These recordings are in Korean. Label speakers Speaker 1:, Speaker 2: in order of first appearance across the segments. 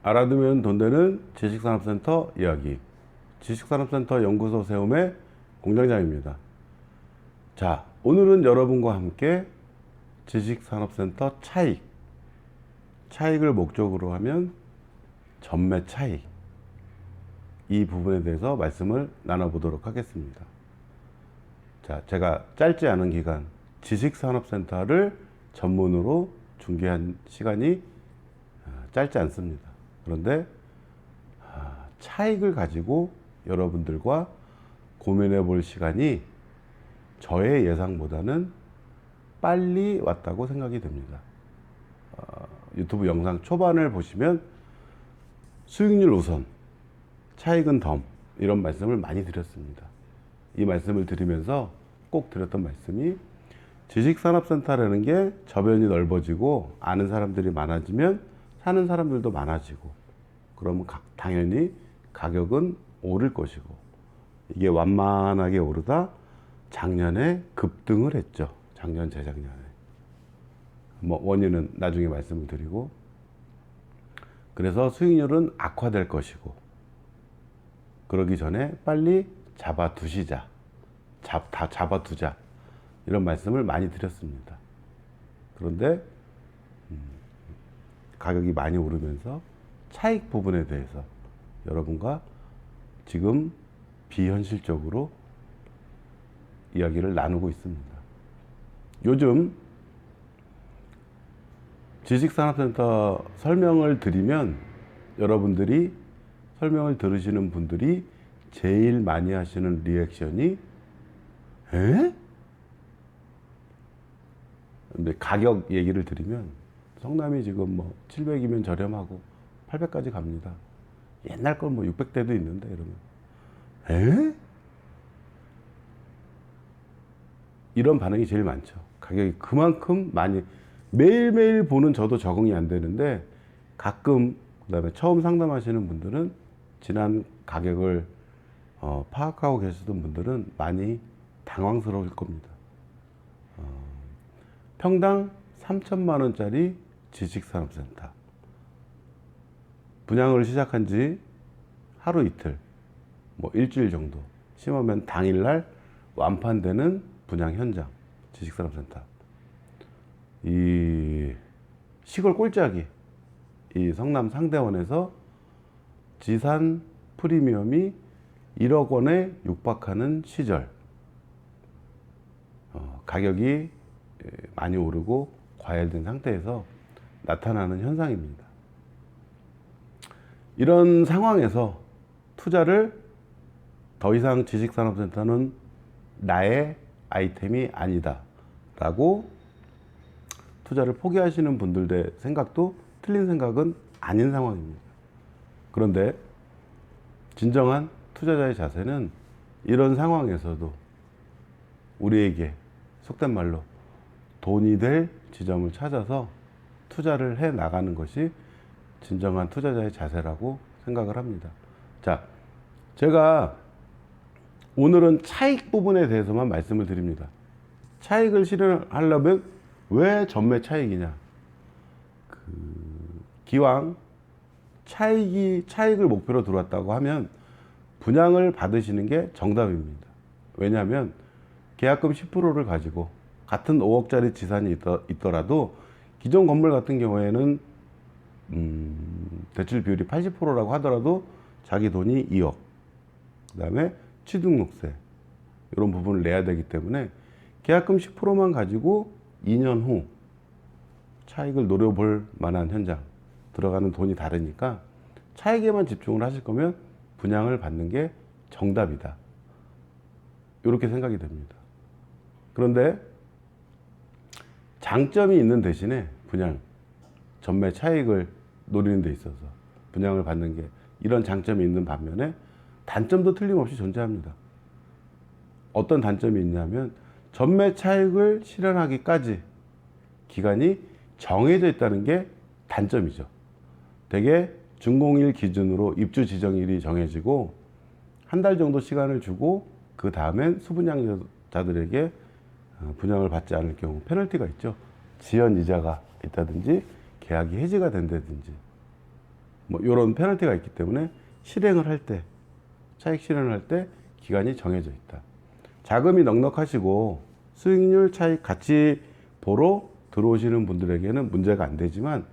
Speaker 1: 알아두면 돈 되는 지식산업센터 이야기. 지식산업센터 연구소 세움의 공장장입니다. 자, 오늘은 여러분과 함께 지식산업센터 차익을 목적으로 하면 전매 차익, 이 부분에 대해서 말씀을 나눠보도록 하겠습니다. 자, 제가 짧지 않은 기간 지식산업센터를 전문으로 중개한 시간이 짧지 않습니다. 그런데 차익을 가지고 여러분들과 고민해 볼 시간이 저의 예상보다는 빨리 왔다고 생각이 됩니다. 유튜브 영상 초반을 보시면 수익률 우선, 차익은 덤, 이런 말씀을 많이 드렸습니다. 이 말씀을 드리면서 꼭 드렸던 말씀이, 지식산업센터라는 게 저변이 넓어지고 아는 사람들이 많아지면 사는 사람들도 많아지고, 그러면 당연히 가격은 오를 것이고, 이게 완만하게 오르다 작년에 급등을 했죠. 작년, 재작년에. 원인은 나중에 말씀을 드리고, 그래서 수익률은 악화될 것이고, 그러기 전에 빨리 잡아두자, 이런 말씀을 많이 드렸습니다. 그런데 가격이 많이 오르면서 차익 부분에 대해서 여러분과 지금 비현실적으로 이야기를 나누고 있습니다. 요즘 지식산업센터 설명을 드리면 여러분들이, 설명을 들으시는 분들이 제일 많이 하시는 리액션이 에? 근데 가격 얘기를 드리면 성남이 지금 700이면 저렴하고 800까지 갑니다. 옛날 건 600대도 있는데, 이러면 에? 이런 반응이 제일 많죠. 가격이 그만큼 많이, 매일매일 보는 저도 적응이 안 되는데, 가끔, 그 다음에 처음 상담하시는 분들은, 지난 가격을 파악하고 계시던 분들은 많이 당황스러울 겁니다. 평당 3천만 원짜리 지식산업센터, 분양을 시작한 지 하루 이틀, 일주일 정도, 심하면 당일날 완판되는 분양 현장, 지식산업센터. 이 시골 꼴짜기, 이 성남 상대원에서 지산 프리미엄이 1억 원에 육박하는 시절, 가격이 많이 오르고 과열된 상태에서 나타나는 현상입니다. 이런 상황에서 투자를, 더 이상 지식산업센터는 나의 아이템이 아니다 라고 투자를 포기하시는 분들의 생각도 틀린 생각은 아닌 상황입니다. 그런데 진정한 투자자의 자세는 이런 상황에서도 우리에게 속된 말로 돈이 될 지점을 찾아서 투자를 해 나가는 것이 진정한 투자자의 자세라고 생각을 합니다. 자, 제가 오늘은 차익 부분에 대해서만 말씀을 드립니다. 차익을 실현하려면 왜 전매 차익이냐? 기왕 차익을 목표로 들어왔다고 하면 분양을 받으시는 게 정답입니다. 왜냐하면 계약금 10%를 가지고 같은 5억짜리 지산이 있더라도 기존 건물 같은 경우에는 대출 비율이 80%라고 하더라도 자기 돈이 2억, 그 다음에 취등록세, 이런 부분을 내야 되기 때문에 계약금 10%만 가지고 2년 후 차익을 노려볼 만한 현장, 들어가는 돈이 다르니까 차익에만 집중을 하실 거면 분양을 받는 게 정답이다, 이렇게 생각이 됩니다. 그런데 장점이 있는 대신에 분양, 전매 차익을 노리는 데 있어서 분양을 받는 게 이런 장점이 있는 반면에 단점도 틀림없이 존재합니다. 어떤 단점이 있냐면 전매 차익을 실현하기까지 기간이 정해져 있다는 게 단점이죠. 대개 준공일 기준으로 입주 지정일이 정해지고 한 달 정도 시간을 주고 그 다음엔 수분양자들에게 분양을 받지 않을 경우 페널티가 있죠. 지연 이자가 있다든지 계약이 해지가 된다든지 뭐 이런 페널티가 있기 때문에 실행을 할 때, 차익 실현을 할 때 기간이 정해져 있다. 자금이 넉넉하시고 수익률 차익 같이 보러 들어오시는 분들에게는 문제가 안 되지만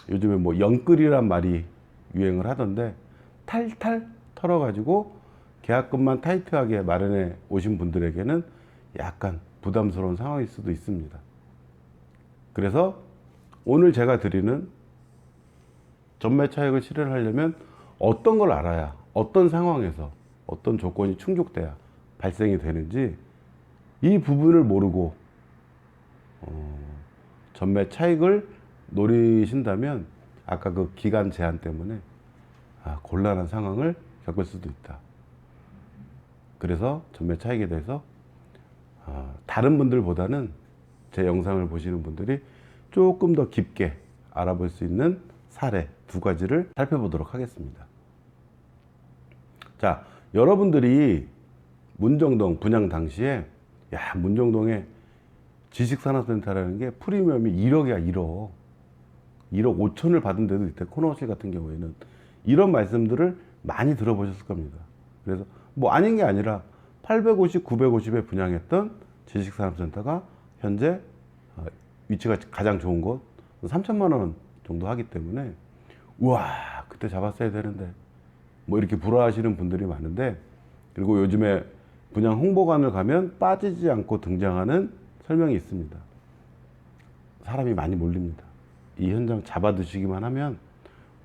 Speaker 1: 요즘에 뭐 영끌이란 말이 유행을 하던데 탈탈 털어가지고 계약금만 타이트하게 마련해 오신 분들에게는 약간 부담스러운 상황일 수도 있습니다. 그래서 오늘 제가 드리는 전매 차익을 실현하려면 어떤 걸 알아야, 어떤 상황에서 어떤 조건이 충족돼야 발생이 되는지 이 부분을 모르고 전매 차익을 노리신다면 아까 그 기간 제한 때문에 곤란한 상황을 겪을 수도 있다. 그래서 전매 차익에 대해서 다른 분들보다는 제 영상을 보시는 분들이 조금 더 깊게 알아볼 수 있는 사례 두 가지를 살펴보도록 하겠습니다. 자, 여러분들이 문정동 분양 당시에 문정동에 지식산업센터라는 게 프리미엄이 1억이야. 1억 5천을 받은 데도 있대. 코너실 같은 경우에는 이런 말씀들을 많이 들어보셨을 겁니다. 그래서 뭐 아닌 게 아니라 850, 950에 분양했던 지식산업센터가 현재 위치가 가장 좋은 곳 3천만 원 정도 하기 때문에 우와 그때 잡았어야 되는데 뭐 이렇게 불화하시는 분들이 많은데, 그리고 요즘에 분양 홍보관을 가면 빠지지 않고 등장하는 설명이 있습니다. 사람이 많이 몰립니다. 이 현장 잡아두시기만 하면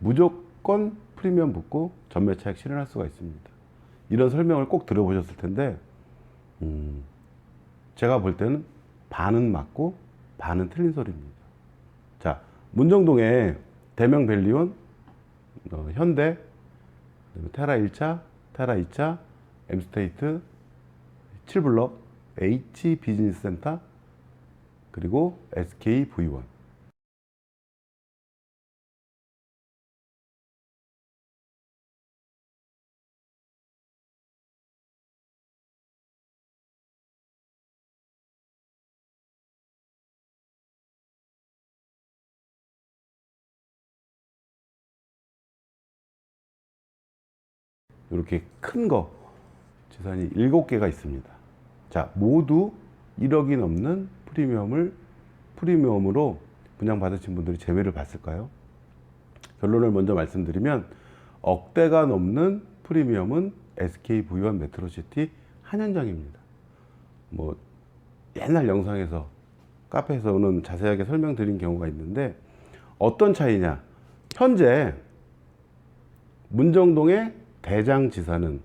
Speaker 1: 무조건 프리미엄 붙고 전매 차익 실현할 수가 있습니다. 이런 설명을 꼭 들어보셨을 텐데 제가 볼 때는 반은 맞고 반은 틀린 소리입니다. 자, 문정동에 대명 밸리온, 현대, 테라 1차, 테라 2차, M스테이트, 7블럭, H 비즈니스 센터, 그리고 SK V1. 이렇게 큰 거 재산이 7개가 있습니다. 자, 모두 1억이 넘는 프리미엄으로 분양받으신 분들이 재매를 봤을까요? 결론을 먼저 말씀드리면 억대가 넘는 프리미엄은 SK V1 메트로시티 한 현장입니다. 뭐 옛날 영상에서 카페에서는 자세하게 설명드린 경우가 있는데 어떤 차이냐? 현재 문정동의 대장 지사는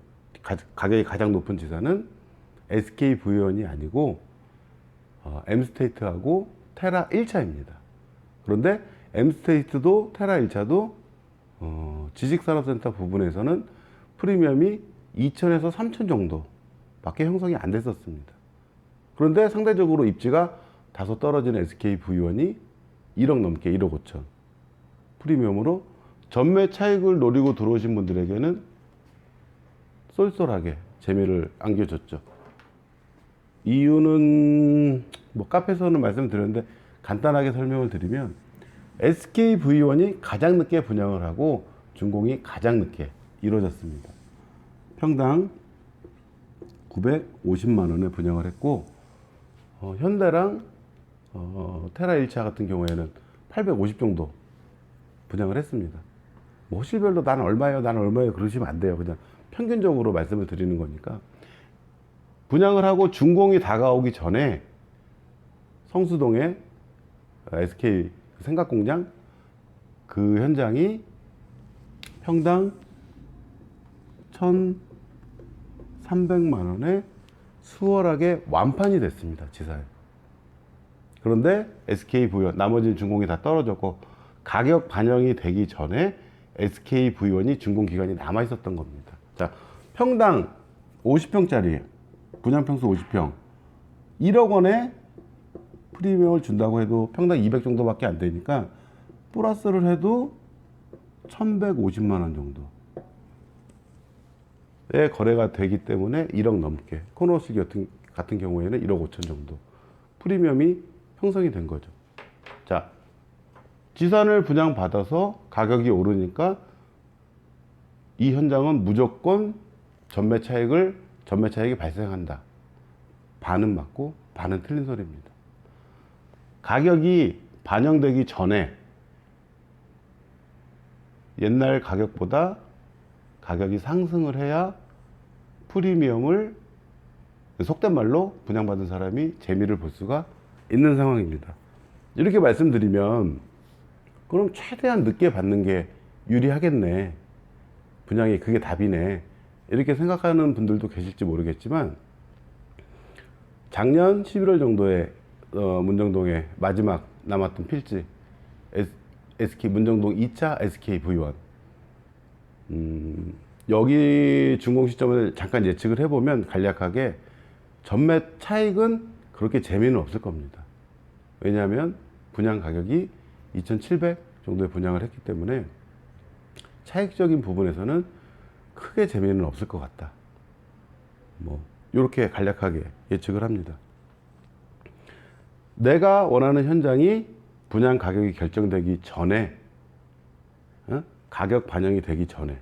Speaker 1: 가격이 가장 높은 지사는 SK V1이 아니고 M스테이트하고 테라 1차입니다. 그런데 M스테이트도 테라 1차도 지식산업센터 부분에서는 프리미엄이 2천에서 3천 정도밖에 형성이 안 됐었습니다. 그런데 상대적으로 입지가 다소 떨어진 SK V1이 1억 넘게 1억 5천 프리미엄으로 전매 차익을 노리고 들어오신 분들에게는 쏠쏠하게 재미를 안겨줬죠. 이유는 뭐 카페에서는 말씀드렸는데 간단하게 설명을 드리면 SK V1이 가장 늦게 분양을 하고 준공이 가장 늦게 이루어졌습니다. 평당 950만 원에 분양을 했고 현대랑 테라 1차 같은 경우에는 850 정도 분양을 했습니다. 뭐 호실별로 나는 얼마예요 그러시면 안 돼요. 그냥 평균적으로 말씀을 드리는 거니까. 분양을 하고 준공이 다가오기 전에 성수동의 SK 생각공장 그 현장이 평당 1,300만 원에 수월하게 완판이 됐습니다. 지사에. 그런데 SK 부연 나머지는 준공이 다 떨어졌고 가격 반영이 되기 전에 SKV1이 준공 기간이 남아 있었던 겁니다. 자, 평당 50평짜리 분양평수 50평 1억 원에 프리미엄을 준다고 해도 평당 200 정도밖에 안 되니까 플러스를 해도 1150만 원 정도의 거래가 되기 때문에 1억 넘게, 코너스기 같은 경우에는 1억 5천 정도 프리미엄이 형성이 된 거죠. 자, 지산을 분양받아서 가격이 오르니까 이 현장은 무조건 전매 차익이 발생한다. 반은 맞고 반은 틀린 소리입니다. 가격이 반영되기 전에 옛날 가격보다 가격이 상승을 해야 프리미엄을, 속된 말로 분양받은 사람이 재미를 볼 수가 있는 상황입니다. 이렇게 말씀드리면 그럼 최대한 늦게 받는 게 유리하겠네, 분양이 그게 답이네, 이렇게 생각하는 분들도 계실지 모르겠지만 작년 11월 정도에 문정동에 마지막 남았던 필지 SK 문정동 2차 SKV1 여기 준공 시점을 잠깐 예측을 해보면 간략하게 전매 차익은 그렇게 재미는 없을 겁니다. 왜냐하면 분양 가격이 2,700 정도에 분양을 했기 때문에 차익적인 부분에서는 크게 재미는 없을 것 같다. 뭐 이렇게 간략하게 예측을 합니다. 내가 원하는 현장이 분양 가격이 결정되기 전에, 가격 반영이 되기 전에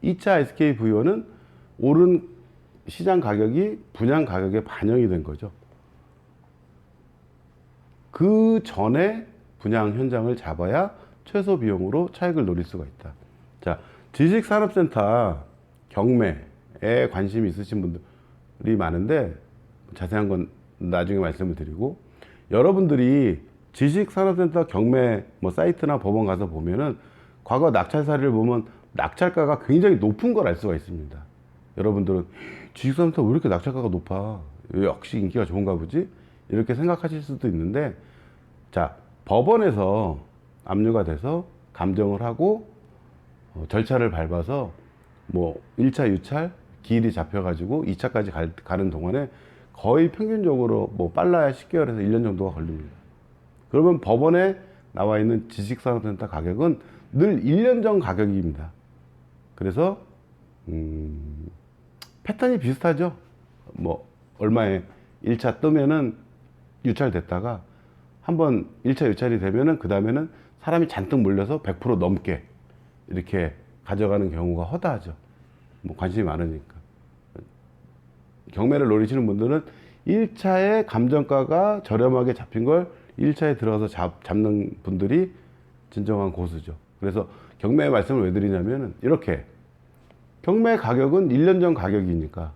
Speaker 1: 2차 SKV1은 오른 시장 가격이 분양 가격에 반영이 된 거죠. 그 전에 분양 현장을 잡아야 최소 비용으로 차익을 노릴 수가 있다. 자, 지식산업센터 경매에 관심이 있으신 분들이 많은데 자세한 건 나중에 말씀을 드리고, 여러분들이 지식산업센터 경매 사이트나 법원 가서 보면은 과거 낙찰 사례를 보면 낙찰가가 굉장히 높은 걸 알 수가 있습니다. 여러분들은 지식산업센터 왜 이렇게 낙찰가가 높아? 역시 인기가 좋은가 보지? 이렇게 생각하실 수도 있는데, 자, 법원에서 압류가 돼서 감정을 하고 절차를 밟아서 1차 유찰 기일이 잡혀가지고 2차까지 가는 동안에 거의 평균적으로 빨라야 10개월에서 1년 정도가 걸립니다. 그러면 법원에 나와 있는 지식산업센터 가격은 늘 1년 전 가격입니다. 그래서 패턴이 비슷하죠. 얼마에 1차 뜨면은 유찰됐다가 한번 1차 유찰이 되면은 그 다음에는 사람이 잔뜩 몰려서 100% 넘게 이렇게 가져가는 경우가 허다하죠. 관심이 많으니까. 경매를 노리시는 분들은 1차에 감정가가 저렴하게 잡힌 걸 1차에 들어가서 잡는 분들이 진정한 고수죠. 그래서 경매 말씀을 왜 드리냐면은 이렇게 경매 가격은 1년 전 가격이니까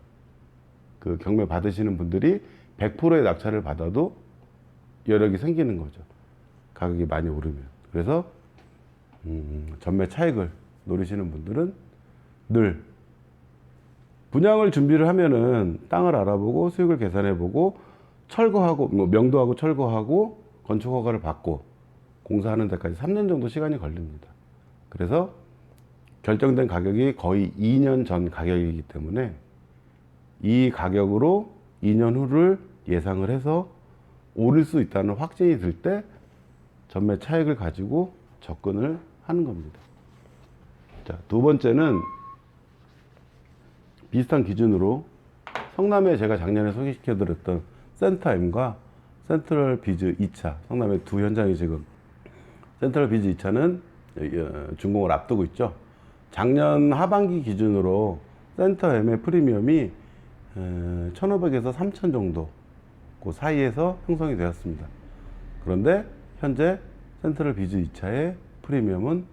Speaker 1: 그 경매 받으시는 분들이 100%의 낙찰을 받아도 여력이 생기는 거죠. 가격이 많이 오르면. 그래서 전매 차익을 노리시는 분들은 늘 분양을 준비를 하면은 땅을 알아보고 수익을 계산해보고 철거하고 명도하고 철거하고 건축 허가를 받고 공사하는 데까지 3년 정도 시간이 걸립니다. 그래서 결정된 가격이 거의 2년 전 가격이기 때문에 이 가격으로 2년 후를 예상을 해서 오를 수 있다는 확신이 들 때 전매 차익을 가지고 접근을 하는 겁니다. 자, 두 번째는 비슷한 기준으로 성남에 제가 작년에 소개시켜 드렸던 센터M과 센트럴 비즈 2차, 성남에 두 현장이 지금, 센트럴 비즈 2차는 준공을 앞두고 있죠. 작년 하반기 기준으로 센터M의 프리미엄이 1,500에서 3,000 정도 그 사이에서 형성이 되었습니다. 그런데 현재 센트럴 비즈 2차의 프리미엄은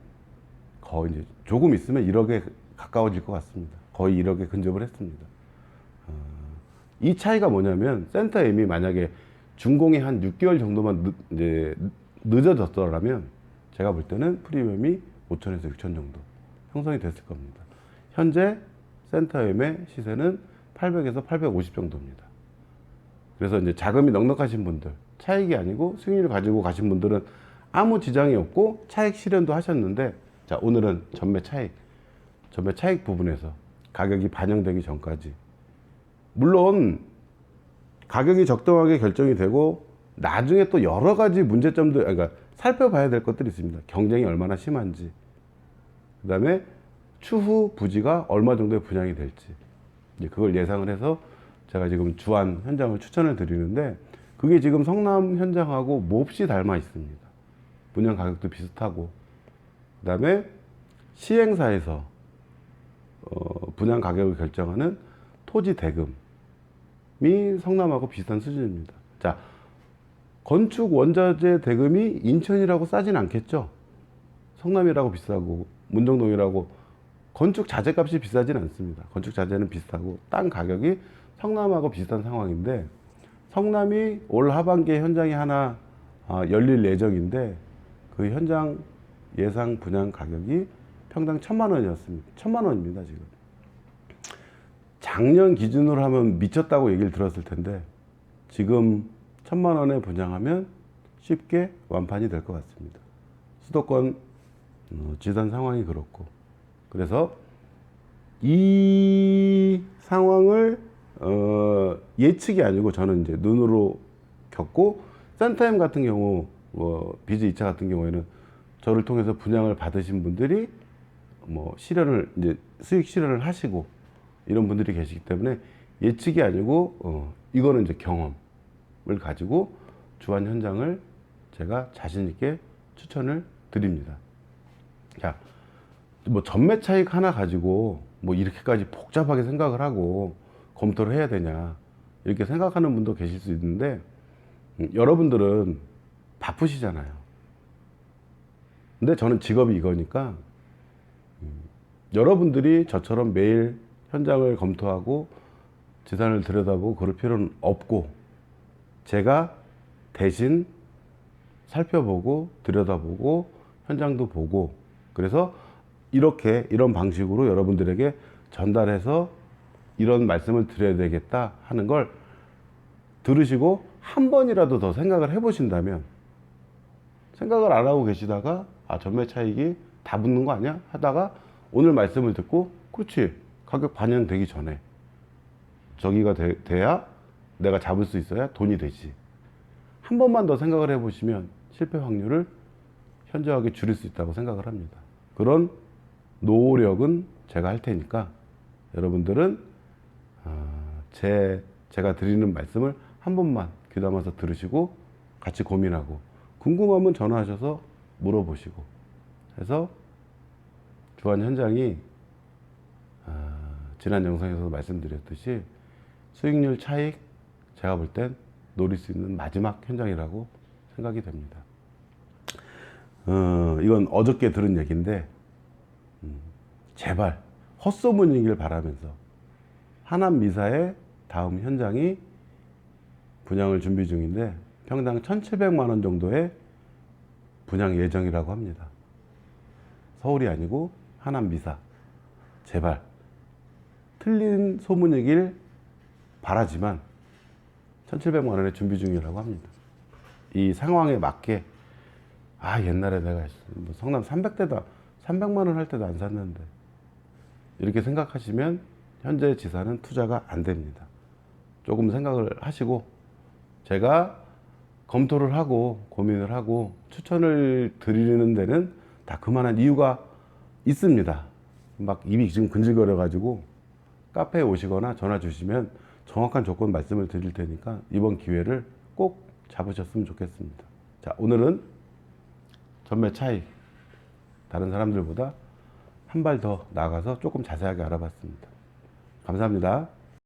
Speaker 1: 거의 이제 조금 있으면 1억에 가까워질 것 같습니다. 거의 1억에 근접을 했습니다. 이 차이가 뭐냐면 센터M이 만약에 준공이 한 6개월 정도만 늦어졌더라면 제가 볼 때는 프리미엄이 5천에서 6천 정도 형성이 됐을 겁니다. 현재 센터M의 시세는 800에서 850 정도입니다. 그래서 이제 자금이 넉넉하신 분들, 차익이 아니고 수익률을 가지고 가신 분들은 아무 지장이 없고 차익 실현도 하셨는데 자, 오늘은 전매 차익 부분에서 가격이 반영되기 전까지, 물론 가격이 적정하게 결정이 되고 나중에 또 여러 가지 문제점들, 그러니까 살펴봐야 될 것들이 있습니다. 경쟁이 얼마나 심한지, 그 다음에 추후 부지가 얼마 정도의 분양이 될지, 이제 그걸 예상을 해서 제가 지금 주안 현장을 추천을 드리는데, 그게 지금 성남 현장하고 몹시 닮아 있습니다. 분양 가격도 비슷하고, 그 다음에 시행사에서 분양 가격을 결정하는 토지 대금이 성남하고 비슷한 수준입니다. 자, 건축 원자재 대금이 인천이라고 싸진 않겠죠? 성남이라고 비싸고 문정동이라고 건축 자재값이 비싸진 않습니다. 건축 자재는 비슷하고 땅 가격이 성남하고 비슷한 상황인데, 성남이 올 하반기에 현장이 하나 열릴 예정인데, 그 현장 예상 분양 가격이 평당 1,000만 원이었습니다. 1,000만 원입니다, 지금. 작년 기준으로 하면 미쳤다고 얘기를 들었을 텐데, 지금 1,000만 원에 분양하면 쉽게 완판이 될 것 같습니다. 수도권 지산 상황이 그렇고, 그래서 이 상황을 예측이 아니고 저는 이제 눈으로 겪고, 센타임 같은 경우, 비즈 2차 같은 경우에는 저를 통해서 분양을 받으신 분들이 실현을, 이제 수익 실현을 하시고 이런 분들이 계시기 때문에 예측이 아니고, 이거는 이제 경험을 가지고 주안 현장을 제가 자신 있게 추천을 드립니다. 자, 전매 차익 하나 가지고 이렇게까지 복잡하게 생각을 하고 검토를 해야 되냐, 이렇게 생각하는 분도 계실 수 있는데, 여러분들은 바쁘시잖아요. 근데 저는 직업이 이거니까, 여러분들이 저처럼 매일 현장을 검토하고 재산을 들여다보고 그럴 필요는 없고, 제가 대신 살펴보고 들여다보고 현장도 보고, 그래서 이런 방식으로 여러분들에게 전달해서 이런 말씀을 드려야 되겠다 하는 걸 들으시고 한 번이라도 더 생각을 해보신다면, 생각을 안 하고 계시다가 전매 차익이 다 붙는 거 아니야 하다가 오늘 말씀을 듣고, 그렇지, 가격 반영되기 전에 저기가 돼야 내가 잡을 수 있어야 돈이 되지, 한 번만 더 생각을 해보시면 실패 확률을 현저하게 줄일 수 있다고 생각을 합니다. 그런 노력은 제가 할 테니까 여러분들은 제가 드리는 말씀을 한 번만 귀담아서 들으시고 같이 고민하고, 궁금하면 전화하셔서 물어보시고 해서, 주안 현장이 지난 영상에서도 말씀드렸듯이 수익률 차익, 제가 볼 땐 노릴 수 있는 마지막 현장이라고 생각이 됩니다. 이건 어저께 들은 얘기인데, 제발 헛소문이길 바라면서 하남미사의 다음 현장이 분양을 준비 중인데 평당 1,700만 원 정도의 분양 예정이라고 합니다. 서울이 아니고 하남미사. 제발 틀린 소문이길 바라지만 1,700만 원에 준비 중이라고 합니다. 이 상황에 맞게, 옛날에 내가 성남 300대다 300만 원 할 때도 안 샀는데, 이렇게 생각하시면 현재 지산은 투자가 안 됩니다. 조금 생각을 하시고, 제가 검토를 하고 고민을 하고 추천을 드리는 데는 다 그만한 이유가 있습니다. 막 입이 지금 근질거려 가지고 카페에 오시거나 전화 주시면 정확한 조건 말씀을 드릴 테니까 이번 기회를 꼭 잡으셨으면 좋겠습니다. 자, 오늘은 전매 차익, 다른 사람들보다 한 발 더 나가서 조금 자세하게 알아봤습니다. 감사합니다.